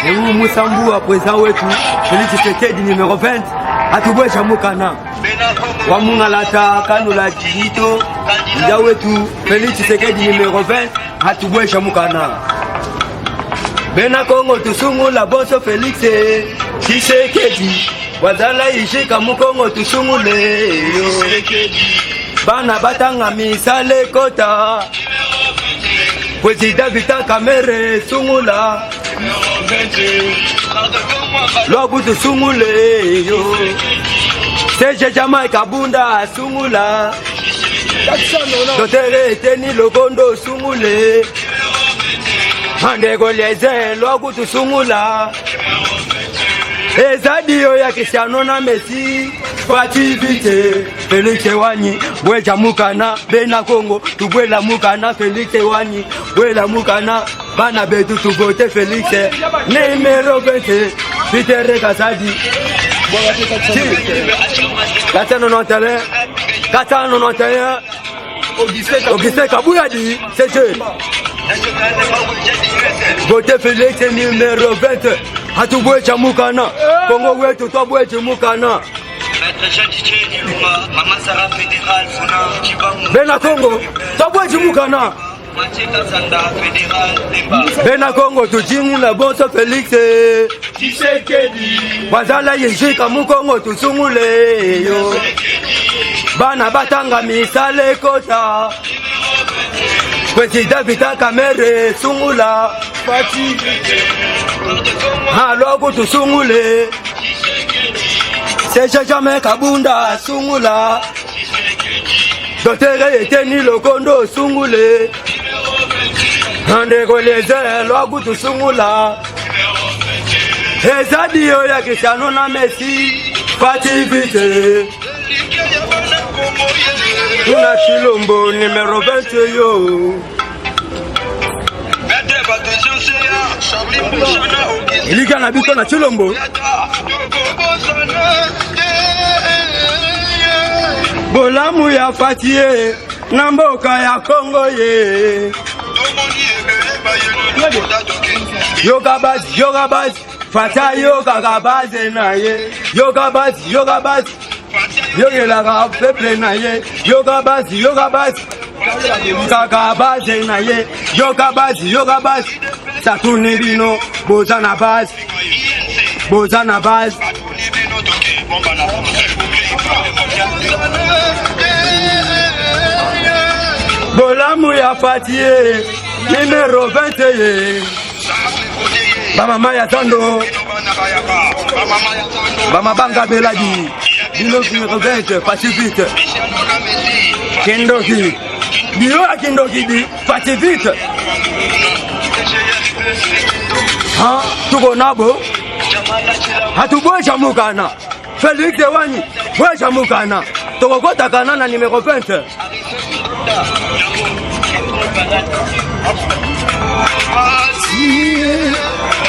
Ewu Musambu apresa wetu Félix Tshisekedi numéro 20 atubwesha mukana wa mungalata kanula jito nja wetu Félix Tshisekedi numéro 20 atubwesha mukana Bena Kongo tusungula boso Félix Tshisekedi wazala ishika mukongo tusungule bana batanga misale kota Président Vital Kamerhe sungula Lobutu sungule yo Seje Jamaica Bunda sungula Dotere Teni Lokondo sungule Handego leze Lobutu sungula Ezadio ya Cristiano na Messi Fativite Félix Wanyi Bweja mukana Bena Kongo Tubwela mukana Félix Wanyi Bwela mukana Bana betu tuvote Félix Numéro 20 Peter Kasadi 491 491 Augustin Kabouyadi c'est vote Félix numéro 20 Hatubweja mukana Kongo wetu tubweja mukana Bena Kongo tubweja mukana Bena Kongo tujingula boso Félix Tshisekedi wazala yishika mukongo tusungule yo bana batanga misale kota Président Vital Kamerhe sungula haloku tusungule Seje Jamaica Bunda sungula Dotere Teni Lokondo sungule Handego leze Lobutu sungula Ezadio ya Cristiano na Messi Fativite Tuna Chilombo numéro 20 yo Iliga na bito na Chilombo Bolamu ya Fatie na mboka ya Kongo ye Yoga baz Fata yoga gabaze na ye Yoga baz Yogela ga peple na ye Yoga baz Kagabaze na ye Yoga baz Satuni bino Bozana baz Bolamu ya Fatie numéro 20 Bama ya Tando Bama Banga Beladi numéro 20 Pacifique Kindoki Bio ya Kindoki di Pacifique Ha tuko nabo hatubwesha mukana Félix Wanyi bwesha mukana tokokota kanana numéro 20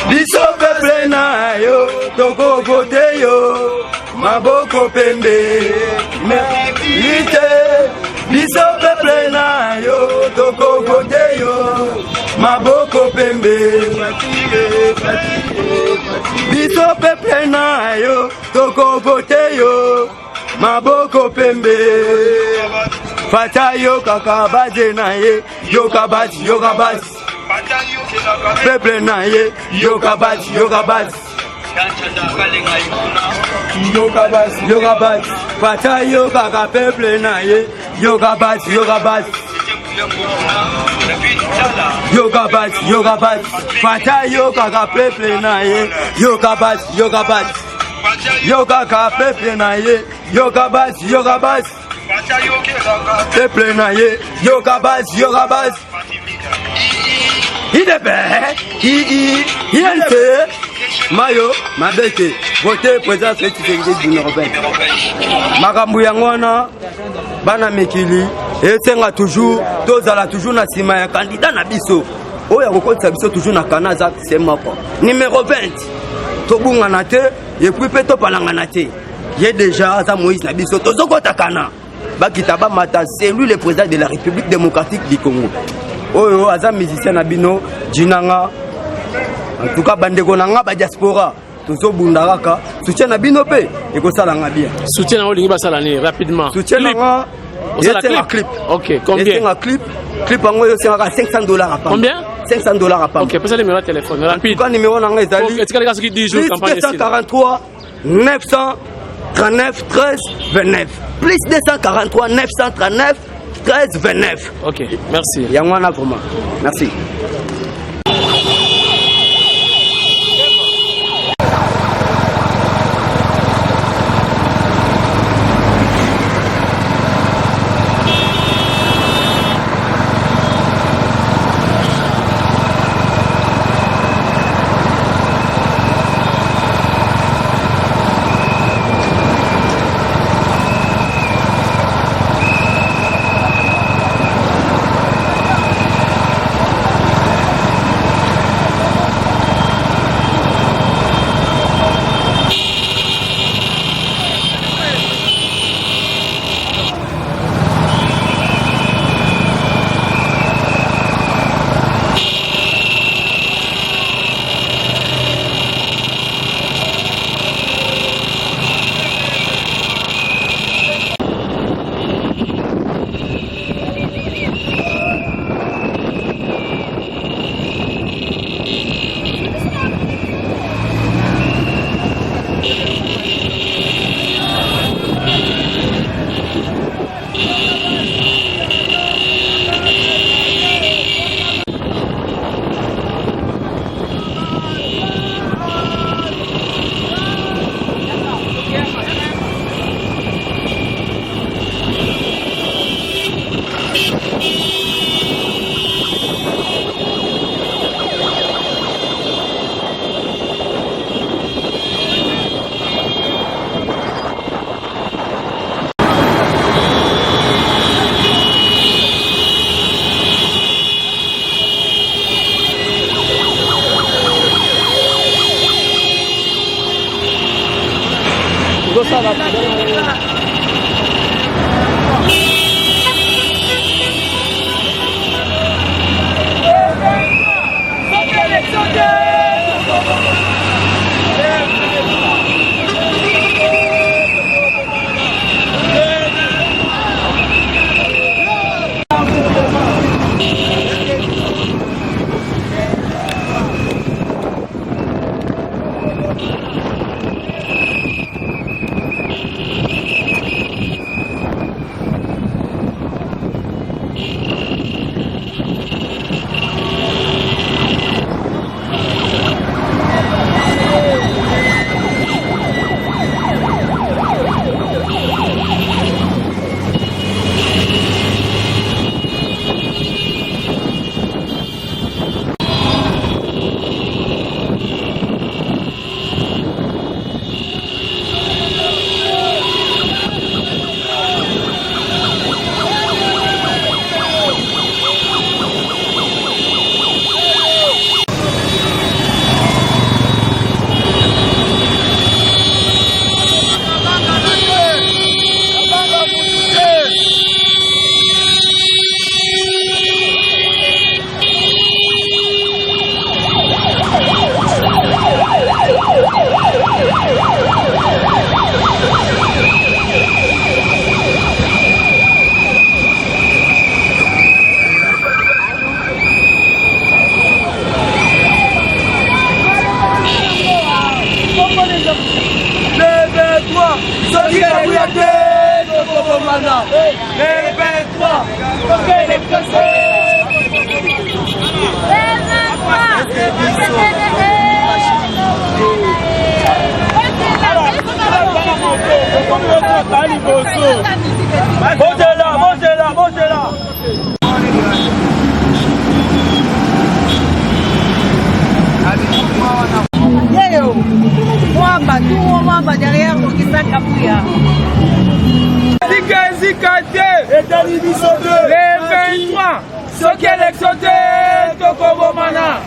Biso peple na yo toko vote yo maboko pembe merite Biso peple na yo toko vote yo maboko pembe Biso peple na yo toko vote yo maboko pembe Fata yo kakabaze na ye yoga baz Peple na ye yoga baz Fata yo kaka peple na ye yoga baz Fata yo kaka peple na ye yoga baz Yoga ka peple na ye yoka basi, yoka basi. Peuple na ye, yoka basi, yoka basi. Il est bien, il est Mayo, Mabeke, voté président du Nord-Ouest. Makambu Yangwana, Bana Mekili, et c'est toujours, Tozala toujours na sima ya candidat na biso. Oya kokotisa biso toujours na Kanaza, c'est moko. Numéro 20, Tobunga na te, et puis peto palanga na te. Yé déjà, Aza Moïse na biso, Tozoko Takana. Bakitaba Mata, c'est lui le président de la République démocratique du Congo. Oyo aza musicien na bino Jinanga en tout cas bandeko nanga ba diaspora tozo bundaka soutien na bino pe ekosala nga bien soutien na olingi basala ni rapidement soutien nanga c'est un clip. OK, combien? C'est un clip en c'est $500 à part. Combien? $500 à part. OK, pose le numéro de téléphone rapide. Pourquoi numéro nanga ezali? OK, tu as qui 10 jours campagne 243 939 13 29 plus 243 939 13 29. OK, merci. Yangwana vraiment. Merci. Le Mwamba derrière Okisaka Bouya. Le 23, ce qui est l'exoté, Tokobo Mana.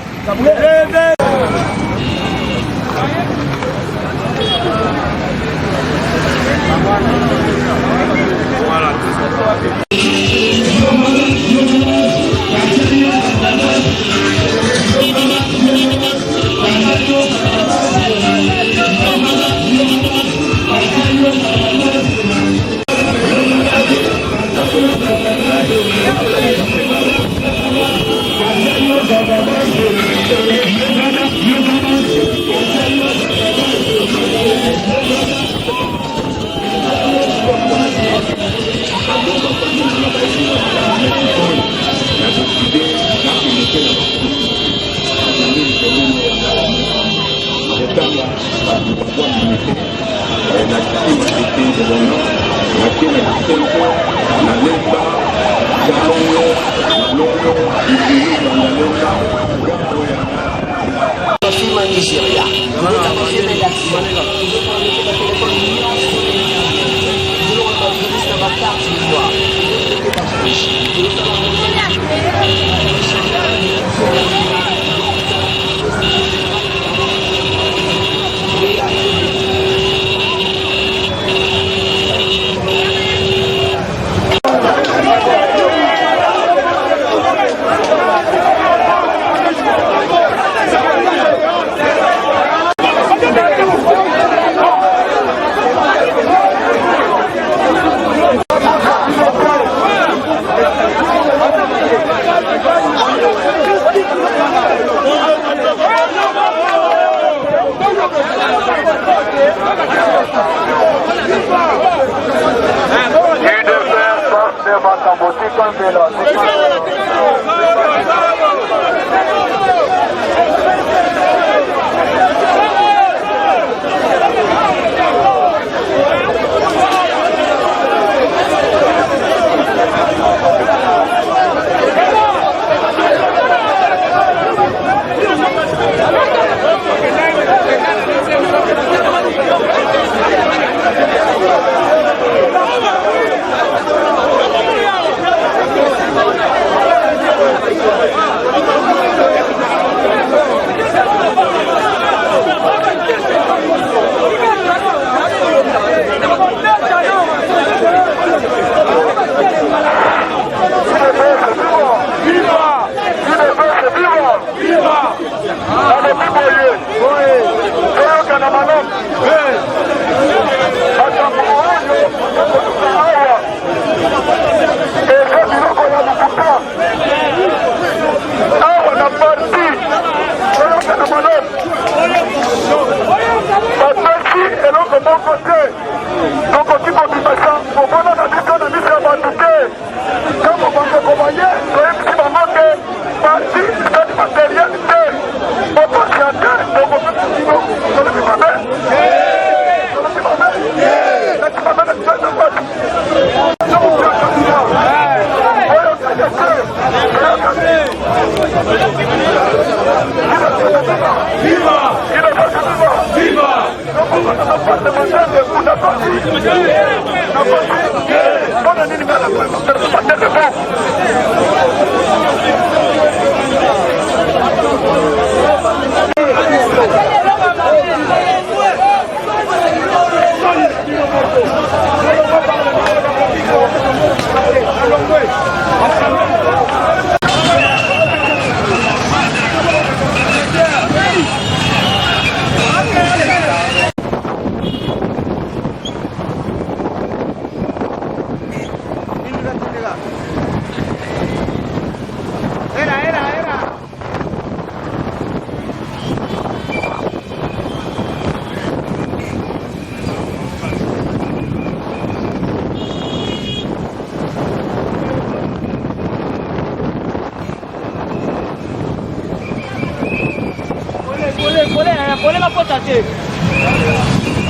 Pole la pota te.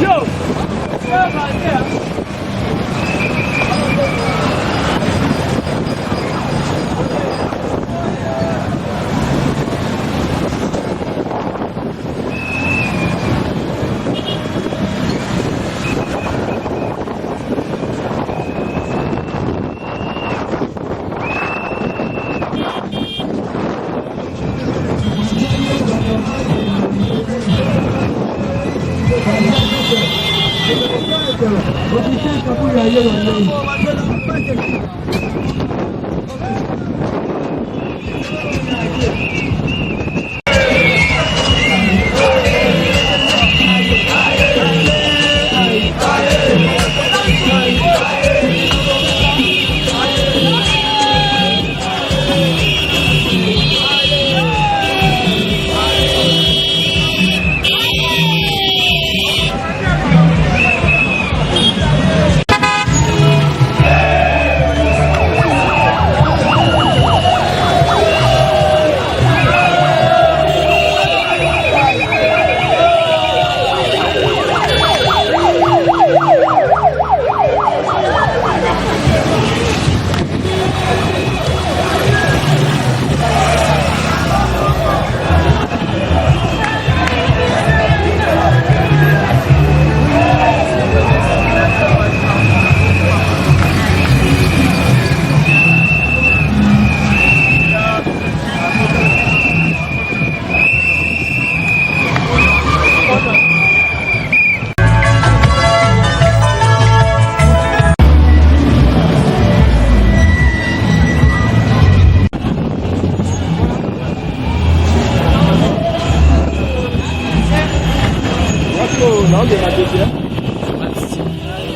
Yo.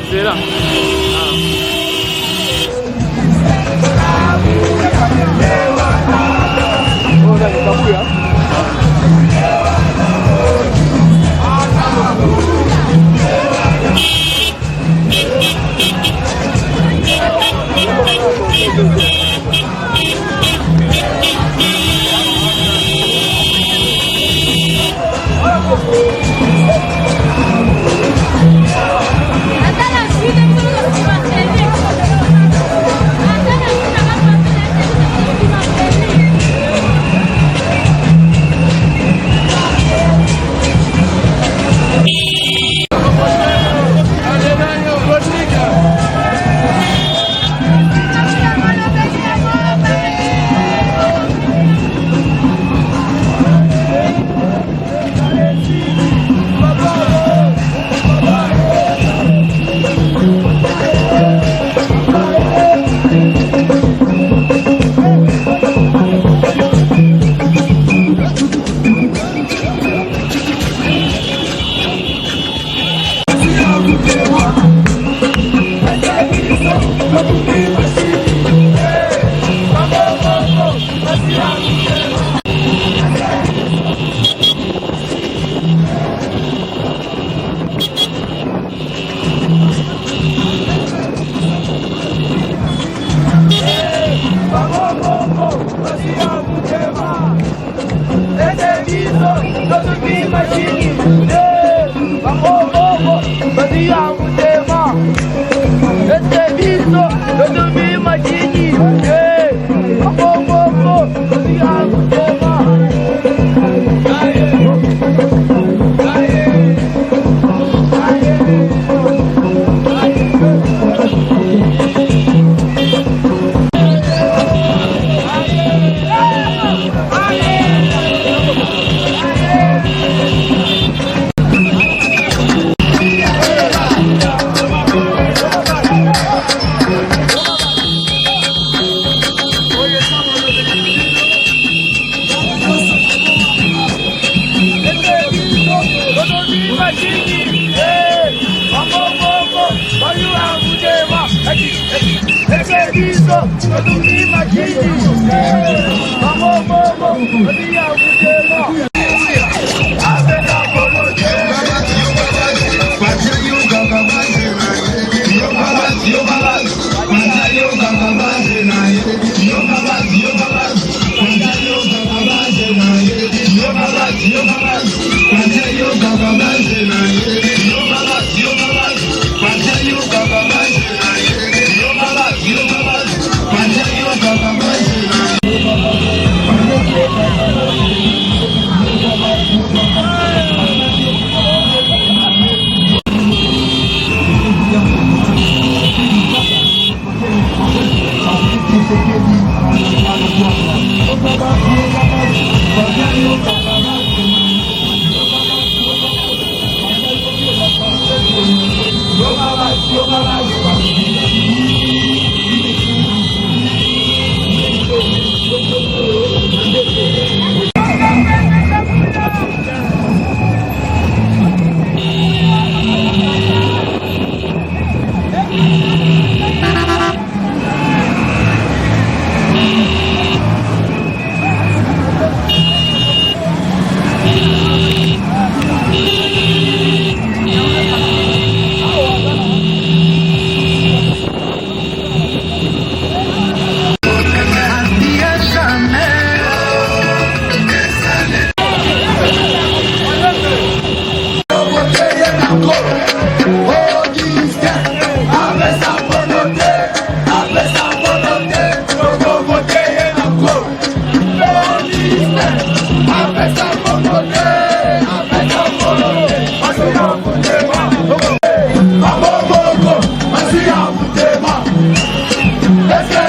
C'est là.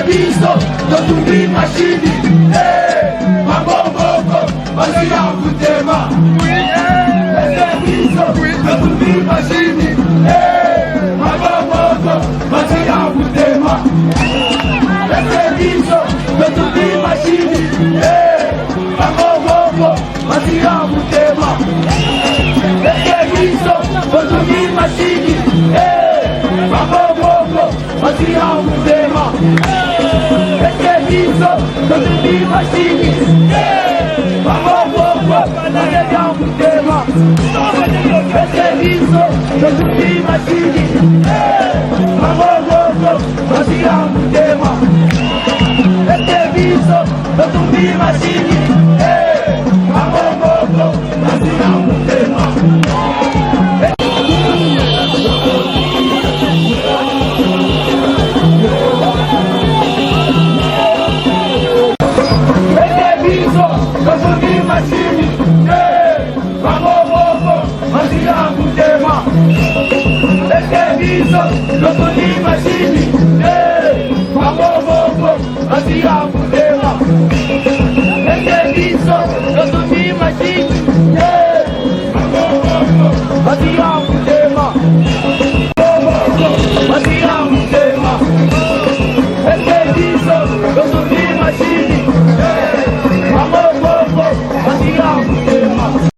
biso totumbi mashini mabongoko bazia kutema ete biso totumbi mashini mabongoko bazia kutema ete biso totumbi mashini mabongoko bazia kutema ete biso totumbi mashini mabongoko bazia kutema ete biso totumbi mashini mabongoko bazia kutema ete biso totumbi mashini mabongoko bazia kutema ete biso totumbi mashini